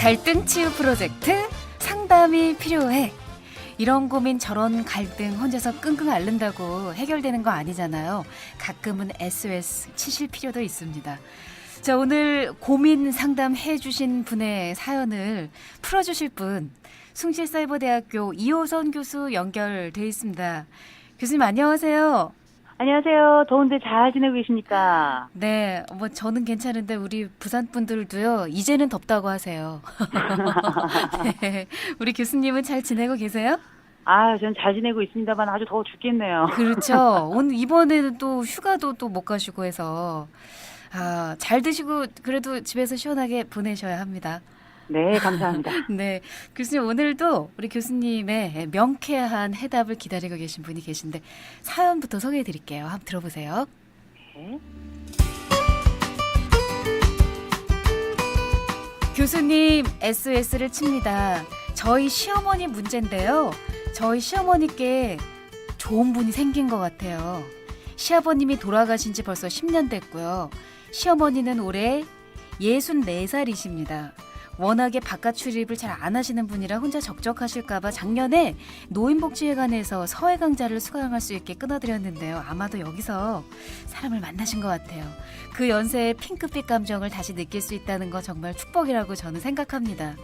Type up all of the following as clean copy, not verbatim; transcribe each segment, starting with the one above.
갈등 치유 프로젝트 상담이 필요해. 이런 고민 저런 갈등 혼자서 끙끙 앓는다고 해결되는 거 아니잖아요. 가끔은 SOS 치실 필요도 있습니다. 자, 오늘 고민 상담해 주신 분의 사연을 풀어주실 분, 숭실사이버대학교 이호선 교수 연결돼 있습니다. 교수님 안녕하세요. 안녕하세요. 더운데 잘 지내고 계십니까? 네, 뭐 저는 괜찮은데 우리 부산 분들도요. 이제는 덥다고 하세요. 네, 우리 교수님은 잘 지내고 계세요? 전 잘 지내고 있습니다만 아주 더워 죽겠네요. 그렇죠. 오늘 이번에는 또 휴가도 또 못 가시고 해서 잘 드시고 그래도 집에서 시원하게 보내셔야 합니다. 네, 감사합니다. 네, 교수님 오늘도 우리 교수님의 명쾌한 해답을 기다리고 계신 분이 계신데 사연부터 소개해 드릴게요. 한번 들어보세요. 네. 교수님 SOS를 칩니다. 저희 시어머니 문제인데요. 저희 시어머니께 좋은 분이 생긴 것 같아요. 시아버님이 돌아가신 지 벌써 10년 됐고요. 시어머니는 올해 64살이십니다. 워낙에 바깥 출입을 잘 안 하시는 분이라 혼자 적적하실까봐 작년에 노인복지회관에서 서해강자를 수강할 수 있게 끊어드렸는데요. 아마도 여기서 사람을 만나신 것 같아요. 그 연세에 핑크빛 감정을 다시 느낄 수 있다는 거 정말 축복이라고 저는 생각합니다.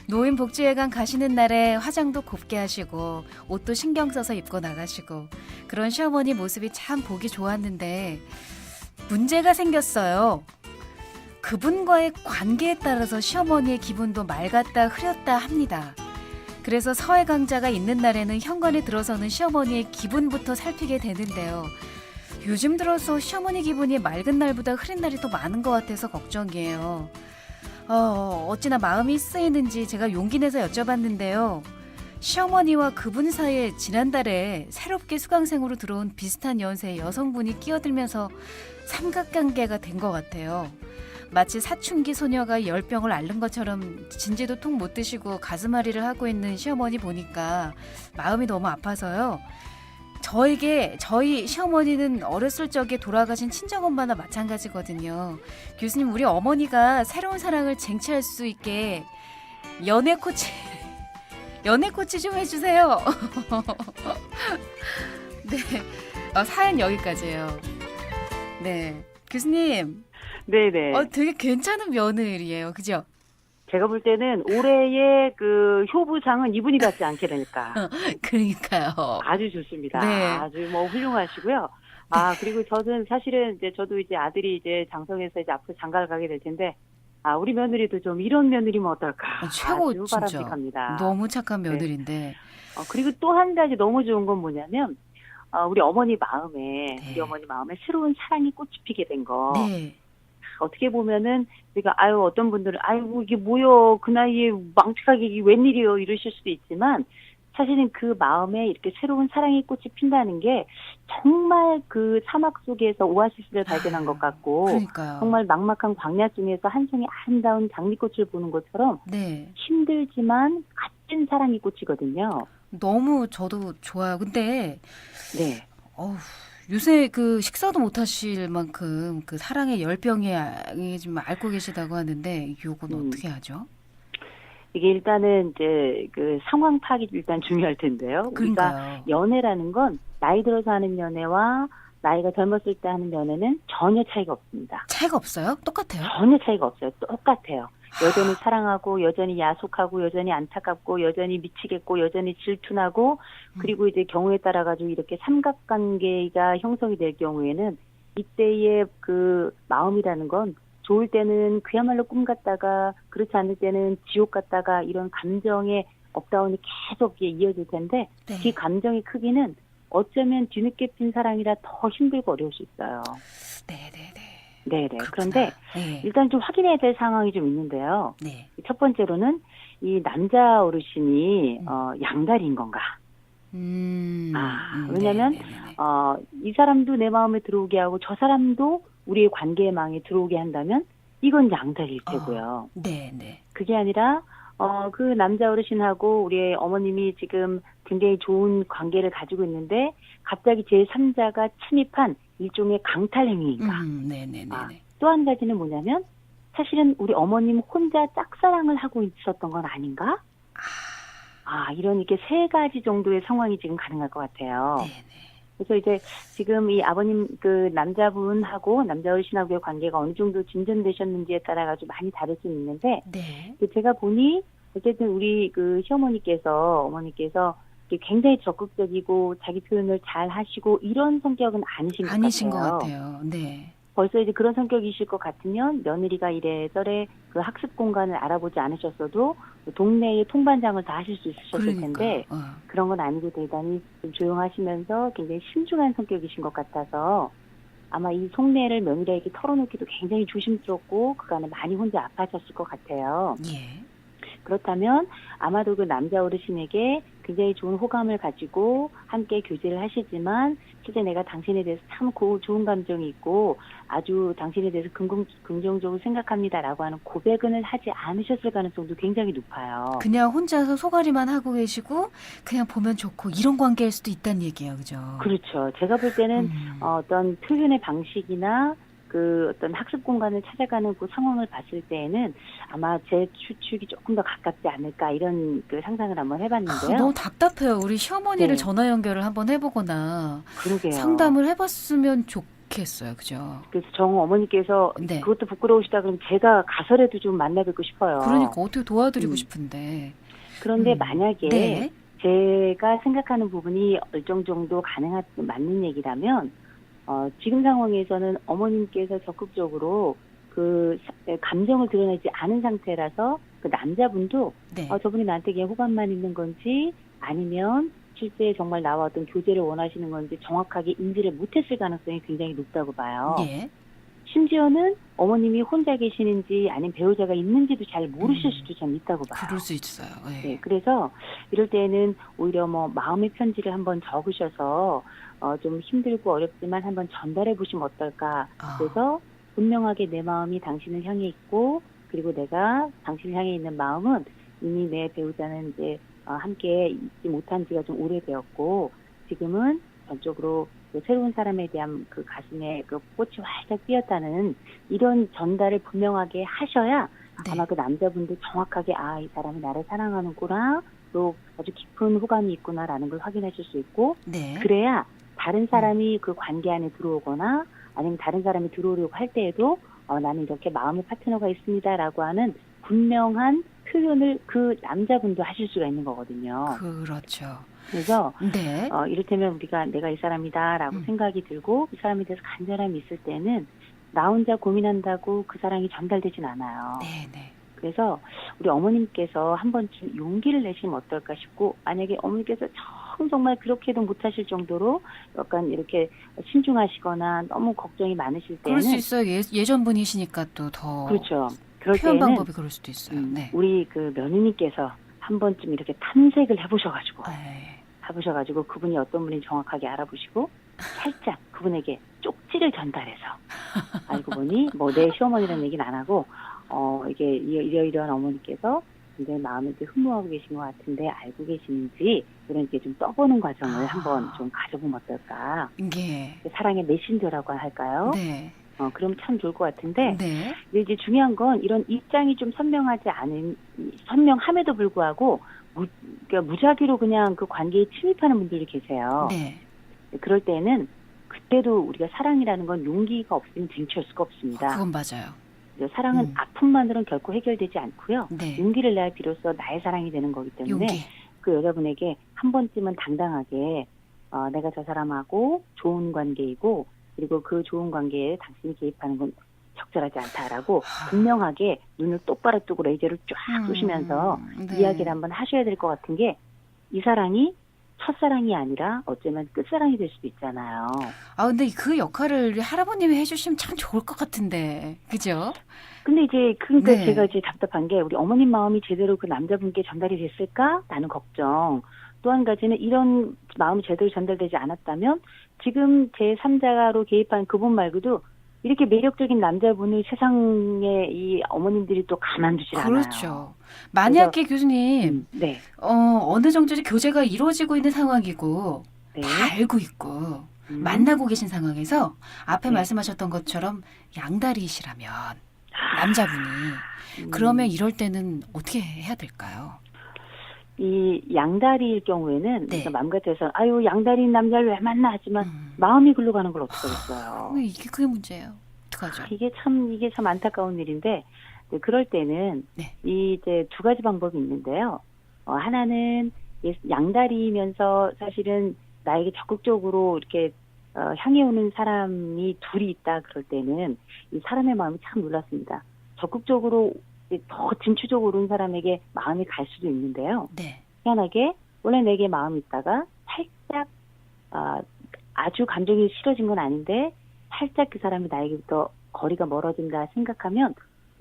노인복지회관 가시는 날에 화장도 곱게 하시고 옷도 신경 써서 입고 나가시고 그런 시어머니 모습이 참 보기 좋았는데 문제가 생겼어요. 그분과의 관계에 따라서 시어머니의 기분도 맑았다 흐렸다 합니다. 그래서 서해강자가 있는 날에는 현관에 들어서는 시어머니의 기분부터 살피게 되는데요. 요즘 들어서 시어머니 기분이 맑은 날보다 흐린 날이 더 많은 것 같아서 걱정이에요. 어찌나 마음이 쓰이는지 제가 용기 내서 여쭤봤는데요. 시어머니와 그분 사이에 지난달에 새롭게 수강생으로 들어온 비슷한 연세의 여성분이 끼어들면서 삼각관계가 된 것 같아요. 마치 사춘기 소녀가 열병을 앓는 것처럼 진지도 통 못 드시고 가슴앓이를 하고 있는 시어머니 보니까 마음이 너무 아파서요. 저희 시어머니는 어렸을 적에 돌아가신 친정엄마나 마찬가지거든요. 교수님, 우리 어머니가 새로운 사랑을 쟁취할 수 있게 연애 코치 좀 해주세요. 네, 사연 여기까지예요. 네, 교수님. 네네. 되게 괜찮은 며느리예요, 그죠? 제가 볼 때는 올해의 그 효부상은 이분이 받지 않게 될까. 그러니까요. 아주 좋습니다. 네. 아주 훌륭하시고요. 그리고 저는 사실은 저도 아들이 장성해서 앞으로 장가를 가게 될 텐데, 우리 며느리도 좀 이런 며느리면 어떨까. 최고, 아주 진짜. 바람직합니다. 너무 착한 며느리인데. 네. 그리고 또 한 가지 너무 좋은 건 뭐냐면, 우리 어머니 마음에 새로운 사랑이 꽃이 피게 된 거. 네. 어떻게 보면은 우리가 어떤 분들은 이게 뭐요, 그 나이에 망측하게 이게 웬일이요 이러실 수도 있지만 사실은 그 마음에 이렇게 새로운 사랑의 꽃이 핀다는 게 정말 그 사막 속에서 오아시스를 발견한 것 같고, 그러니까요. 정말 막막한 광야 중에서 한 송이 아름다운 장미꽃을 보는 것처럼 네. 힘들지만 값진 사랑의 꽃이거든요. 너무 저도 좋아요. 근데 네. 요새 그 식사도 못 하실 만큼 그 사랑의 열병에 좀 앓고 계시다고 하는데 요건 어떻게 하죠? 이게 일단은 그 상황 파악이 일단 중요할 텐데요. 그러니까요. 우리가 연애라는 건 나이 들어서 하는 연애와 나이가 젊었을 때 하는 연애는 전혀 차이가 없습니다. 차이가 없어요? 똑같아요? 전혀 차이가 없어요. 똑같아요. 여전히 사랑하고, 여전히 야속하고, 여전히 안타깝고, 여전히 미치겠고, 여전히 질투나고, 그리고 경우에 따라 가지고 이렇게 삼각관계가 형성이 될 경우에는 이때의 그 마음이라는 건 좋을 때는 그야말로 꿈 같다가, 그렇지 않을 때는 지옥 같다가, 이런 감정의 업다운이 계속 이어질 텐데, 네. 그 감정의 크기는 어쩌면 뒤늦게 핀 사랑이라 더 힘들고 어려울 수 있어요. 네네. 그런데 네. 일단 좀 확인해야 될 상황이 좀 있는데요. 네. 첫 번째로는 이 남자 어르신이 양다리인 건가? 왜냐면 이 사람도 내 마음에 들어오게 하고 저 사람도 우리의 관계의 망에 들어오게 한다면 이건 양다리일 테고요. 네. 그게 아니라 그 남자 어르신하고 우리의 어머님이 지금 굉장히 좋은 관계를 가지고 있는데 갑자기 제3자가 침입한 일종의 강탈 행위인가? 네네네. 또 한 가지는 뭐냐면 사실은 우리 어머님 혼자 짝사랑을 하고 있었던 건 아닌가? 이런 이렇게 세 가지 정도의 상황이 지금 가능할 것 같아요. 네네. 그래서 이제 지금 이 아버님 그 남자분하고 남자 어르신하고의 관계가 어느 정도 진전되셨는지에 따라 가지고 많이 다를 수 있는데 네. 제가 보니 어쨌든 우리 그 어머니께서 굉장히 적극적이고 자기 표현을 잘 하시고 이런 성격은 아니신 것 것 같아요. 같아요. 네. 벌써 이제 그런 성격이실 것 같으면 며느리가 이래저래 그 학습 공간을 알아보지 않으셨어도 동네의 통반장을 다 하실 수 있으셨을 텐데 그런 건 아니고 대단히 좀 조용하시면서 굉장히 신중한 성격이신 것 같아서 아마 이 속내를 며느리에게 털어놓기도 굉장히 조심스럽고 그간에 많이 혼자 아파하셨을 것 같아요. 예. 그렇다면 아마도 그 남자 어르신에게 굉장히 좋은 호감을 가지고 함께 교제를 하시지만 실제 내가 당신에 대해서 참 좋은 감정이 있고 아주 당신에 대해서 긍정적으로 생각합니다라고 하는 고백은 하지 않으셨을 가능성도 굉장히 높아요. 그냥 혼자서 소가리만 하고 계시고 그냥 보면 좋고 이런 관계일 수도 있다는 얘기예요. 그죠? 그렇죠. 제가 볼 때는 어떤 표현의 방식이나 그 어떤 학습 공간을 찾아가는 그 상황을 봤을 때에는 아마 제 추측이 조금 더 가깝지 않을까 이런 그 상상을 한번 해봤는데요. 너무 답답해요. 우리 시어머니를 네. 전화 연결을 한번 해보거나 그러게요. 상담을 해봤으면 좋겠어요. 그죠? 그래서 정 어머니께서 네. 그것도 부끄러우시다 그러면 제가 가서라도 좀 만나뵙고 싶어요. 그러니까 어떻게 도와드리고 싶은데. 그런데 만약에 네. 제가 생각하는 부분이 일정 정도 맞는 얘기라면 지금 상황에서는 어머님께서 적극적으로 그 감정을 드러내지 않은 상태라서 그 남자분도 네. 저분이 나한테 그냥 호감만 있는 건지 아니면 실제 정말 나와 어떤 교제를 원하시는 건지 정확하게 인지를 못했을 가능성이 굉장히 높다고 봐요. 예. 심지어는 어머님이 혼자 계시는지 아니면 배우자가 있는지도 잘 모르실 수도 좀 있다고 봐요. 그럴 수 있어요. 예. 네, 그래서 이럴 때는 오히려 마음의 편지를 한번 적으셔서 좀 힘들고 어렵지만 한번 전달해 보시면 어떨까. 그래서 분명하게 내 마음이 당신을 향해 있고 그리고 내가 당신을 향해 있는 마음은 이미 내 배우자는 이제 함께 있지 못한 지가 좀 오래되었고 지금은 전적으로 그 새로운 사람에 대한 그 가슴에 그 꽃이 활짝 피었다는 이런 전달을 분명하게 하셔야 네. 아마 그 남자분도 정확하게 이 사람이 나를 사랑하는구나 또 아주 깊은 호감이 있구나라는 걸 확인하실 수 있고 네. 그래야 다른 사람이 그 관계 안에 들어오거나 아니면 다른 사람이 들어오려고 할 때에도 나는 이렇게 마음의 파트너가 있습니다라고 하는 분명한 표현을 그 남자분도 하실 수가 있는 거거든요. 그렇죠. 그래서 네. 이를테면 우리가 내가 이 사람이다라고 생각이 들고 이 사람에 대해서 간절함이 있을 때는 나 혼자 고민한다고 그 사랑이 전달되진 않아요. 네네. 그래서 우리 어머님께서 한 번쯤 용기를 내시면 어떨까 싶고 만약에 어머니께서 정말 그렇게도 못하실 정도로 약간 이렇게 신중하시거나 너무 걱정이 많으실 때는 그럴 수 있어요. 예전 분이시니까 또 더 그렇죠. 그럴 표현 때는 방법이 그럴 수도 있어요. 네. 우리 그 며느님께서 한 번쯤 이렇게 탐색을 해보셔가지고 그분이 어떤 분인지 정확하게 알아보시고 살짝 그분에게 쪽지를 전달해서 알고 보니 내 시어머니라는 얘기는 안 하고 이게 이러이러한 어머니께서 굉장히 마음에 흠모하고 계신 것 같은데 알고 계시는지 이런 게 좀 떠보는 과정을 한번 좀 가져보면 어떨까. 예. 사랑의 메신저라고 할까요? 네. 그럼 참 좋을 것 같은데 네. 근데 이제 중요한 건 이런 입장이 좀 선명함에도 불구하고 그러니까 무작위로 그냥 그 관계에 침입하는 분들이 계세요. 네. 그럴 때는 그때도 우리가 사랑이라는 건 용기가 없으면 쟁취할 수가 없습니다. 그건 맞아요. 사랑은 아픔만으로는 결코 해결되지 않고요. 네. 용기를 내야 비로소 나의 사랑이 되는 거기 때문에 용기. 그 여자분에게 한 번쯤은 당당하게 내가 저 사람하고 좋은 관계이고 그리고 그 좋은 관계에 당신이 개입하는 건 적절하지 않다라고 분명하게 눈을 똑바로 뜨고 레이저를 쫙 쏘시면서 네. 이야기를 한번 하셔야 될 것 같은 게 이 사랑이 첫사랑이 아니라 어쩌면 끝사랑이 될 수도 있잖아요. 근데 그 역할을 우리 할아버님이 해주시면 참 좋을 것 같은데. 그죠? 근데 이제 그러니까 네. 제가 이제 답답한 게 우리 어머님 마음이 제대로 그 남자분께 전달이 됐을까? 라는 걱정. 또 한 가지는 이런 마음이 제대로 전달되지 않았다면 지금 제3자로 개입한 그분 말고도 이렇게 매력적인 남자분을 세상에 이 어머님들이 또 가만두질 않아요. 그렇죠. 만약에 교수님 네. 어느 정도 교제가 이루어지고 있는 상황이고 네. 다 알고 있고 만나고 계신 상황에서 앞에 네. 말씀하셨던 것처럼 양다리시라면 남자분이. 음, 그러면 이럴 때는 어떻게 해야 될까요? 이 양다리일 경우에는 네. 그러니까 마음 같아서 아유 양다리인 남자를 왜 만나 하지만 음. 마음이 글로 가는 걸 어떡하겠어요. 이게 그게 문제예요. 어떡하죠? 이게 참 안타까운 일인데 네, 그럴 때는 네. 이제 두 가지 방법이 있는데요. 하나는 양다리면서 사실은 나에게 적극적으로 이렇게 향해 오는 사람이 둘이 있다 그럴 때는 이 사람의 마음이 참 놀랍습니다. 적극적으로 이제 더 진취적으로 오는 사람에게 마음이 갈 수도 있는데요. 네. 희한하게 원래 내게 마음이 있다가 살짝 아주 감정이 싫어진 건 아닌데 살짝 그 사람이 나에게부터 거리가 멀어진다 생각하면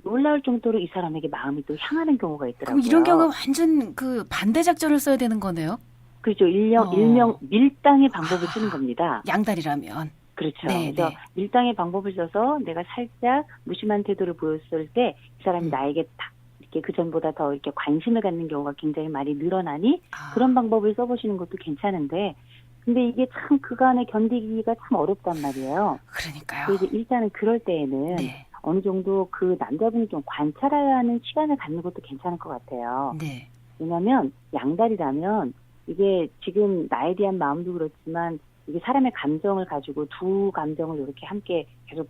놀라울 정도로 이 사람에게 마음이 또 향하는 경우가 있더라고요. 그럼 이런 경우 완전 그 반대 작전을 써야 되는 거네요. 그렇죠. 일명 밀당의 방법을 아. 쓰는 겁니다. 양다리라면. 그렇죠. 네, 그래서 네. 밀당의 방법을 써서 내가 살짝 무심한 태도를 보였을 때 이 사람이 나에게 딱 이렇게 그 전보다 더 이렇게 관심을 갖는 경우가 굉장히 많이 늘어나니 그런 방법을 써보시는 것도 괜찮은데 근데 이게 참 그간의 견디기가 참 어렵단 말이에요. 그러니까요. 그래서 일단은 그럴 때에는 네. 어느 정도 그 남자분이 좀 관찰하는 시간을 갖는 것도 괜찮을 것 같아요. 네. 왜냐하면 양다리라면 이게 지금 나에 대한 마음도 그렇지만 이게 사람의 감정을 가지고 두 감정을 이렇게 함께 계속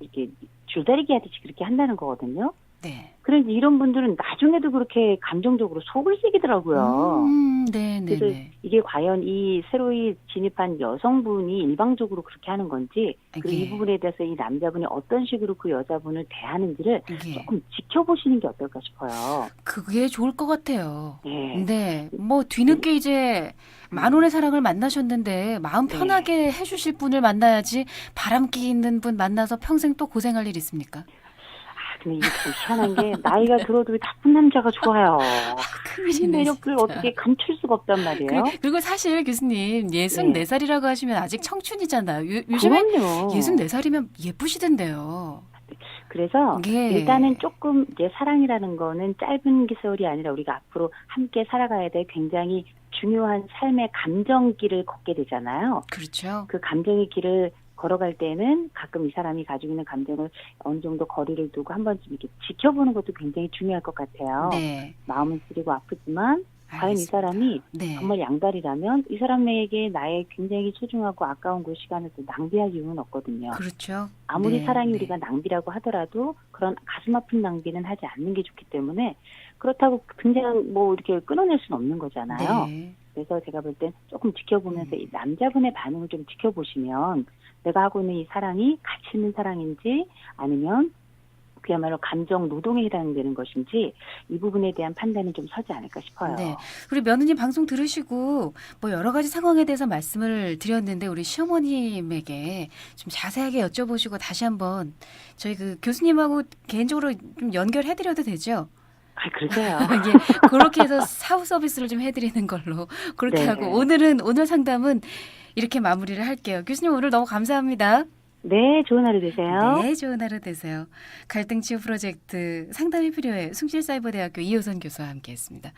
이렇게 줄다리기 하듯이 그렇게 한다는 거거든요. 네. 그래서 이런 분들은 나중에도 그렇게 감정적으로 속을 새기더라고요. 네, 네, 그래서 네. 이게 과연 이 새로이 진입한 여성분이 일방적으로 그렇게 하는 건지 그리고 이 이게 부분에 대해서 이 남자분이 어떤 식으로 그 여자분을 대하는지를 이게 조금 지켜보시는 게 어떨까 싶어요. 그게 좋을 것 같아요. 네. 네. 뭐 뒤늦게 이제 만원의 사랑을 만나셨는데 마음 네. 편하게 해주실 분을 만나야지 바람기 있는 분 만나서 평생 또 고생할 일 있습니까? 근데 이게 참 희한한 게 나이가 들어도 나쁜 남자가 좋아요. 이 큰일이네. 매력을 진짜. 어떻게 감출 수가 없단 말이에요. 그리고 사실 교수님 64살이라고 하시면 아직 청춘이잖아요. 요즘에 그럼요. 64살이면 예쁘시던데요. 그래서 예. 일단은 조금 이제 사랑이라는 거는 짧은 기설이 아니라 우리가 앞으로 함께 살아가야 될 굉장히 중요한 삶의 감정길을 걷게 되잖아요. 그렇죠. 그 감정의 길을 걸어갈 때는 가끔 이 사람이 가지고 있는 감정을 어느 정도 거리를 두고 한 번쯤 이렇게 지켜보는 것도 굉장히 중요할 것 같아요. 네. 마음은 쓰리고 아프지만 과연 이 알겠습니다. 사람이 네. 정말 양다리라면 이 사람에게 나의 굉장히 소중하고 아까운 그 시간을 또 낭비할 이유는 없거든요. 그렇죠. 아무리 네, 사랑이 네. 우리가 낭비라고 하더라도 그런 가슴 아픈 낭비는 하지 않는 게 좋기 때문에 그렇다고 그냥 뭐 이렇게 끊어낼 수는 없는 거잖아요. 네. 그래서 제가 볼 땐 조금 지켜보면서 이 남자분의 반응을 좀 지켜보시면 내가 하고 있는 이 사랑이 가치 있는 사랑인지 아니면 그야말로 감정 노동에 해당되는 것인지 이 부분에 대한 판단이 좀 서지 않을까 싶어요. 네. 우리 며느님 방송 들으시고 뭐 여러 가지 상황에 대해서 말씀을 드렸는데 우리 시어머님에게 좀 자세하게 여쭤보시고 다시 한번 저희 그 교수님하고 개인적으로 좀 연결해드려도 되죠? 그러세요. 예, 그렇게 해서 사후 서비스를 좀 해드리는 걸로 그렇게 네. 하고 오늘 상담은 이렇게 마무리를 할게요. 교수님 오늘 너무 감사합니다. 네, 좋은 하루 되세요. 네, 좋은 하루 되세요. 갈등 치유 프로젝트 상담이 필요해 숭실사이버대학교 이효선 교수와 함께했습니다.